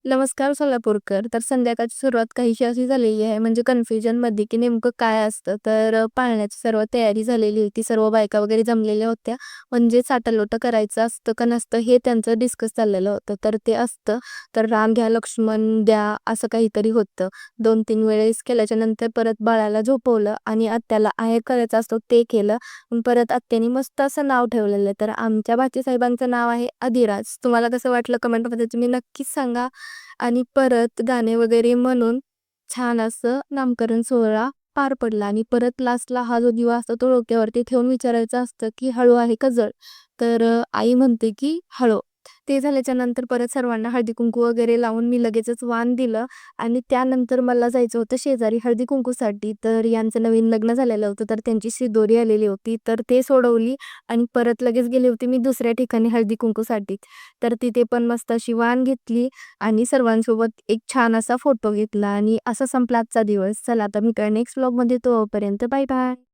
नमस्कार सोलापूरकर. तर संध्याकाळची सुरुवात काहीशी अशी झालेली आहे, म्हणजे कन्फ्युजनमध्ये, की नेमकं काय असतं. तर पाळण्याची सर्व तयारी झालेली होती. सर्व बायका वगैरे जमलेल्या होत्या. म्हणजे साटलोटं करायचं असतं का नसतं हे त्यांचं डिस्कस चाललेलं होतं. तर ते असतं. तर राम घ्या, लक्ष्मण द्या, असं काहीतरी होतं. 2-3 वेळेस केल्याच्या नंतर परत बाळाला झोपवलं आणि आत्याला आहेर करायचा असतो ते केलं. परत आत्याने मस्त असं नाव ठेवलेलं आहे. तर आमच्या भाचीसाहेबांचं नाव आहे अधिराज. तुम्हाला कसं वाटलं कमेंटमध्ये तुम्ही नक्कीच सांगा. आणि परत गाणे वगैरे म्हणून छान असं नामकरण सोहळा पार पडला आणि परत लास्टला हा जो दिवा असतो तो डोक्यावरती ठेवून विचारायचं असतं, की "हळू आहे का जड?" तर आई म्हणते, की "हळू." ते झाल्याच्या नंतर परत सर्वांना हळदी-कुंकू वगैरे लावून मी लगेचच वाण दिलं आणि त्यानंतर मला जायचं होतं शेजारी हळदी-कुंकूसाठी. तर यांचं नवीन लग्न झालेलं होतं, तर त्यांची शिदोरी आलेली होती. तर ते सोडवली आणि परत लगेच गेले होते मी दुसऱ्या ठिकाणी हळदी-कुंकूसाठी. तर तिथे पण मस्त अशी वाण घेतली आणि सर्वांसोबत एक छान असा फोटो घेतला आणि असा संपला आजचा दिवस. चला आता भेटूया नेक्स्ट व्लॉगमध्ये. तोपर्यंत बाय बाय.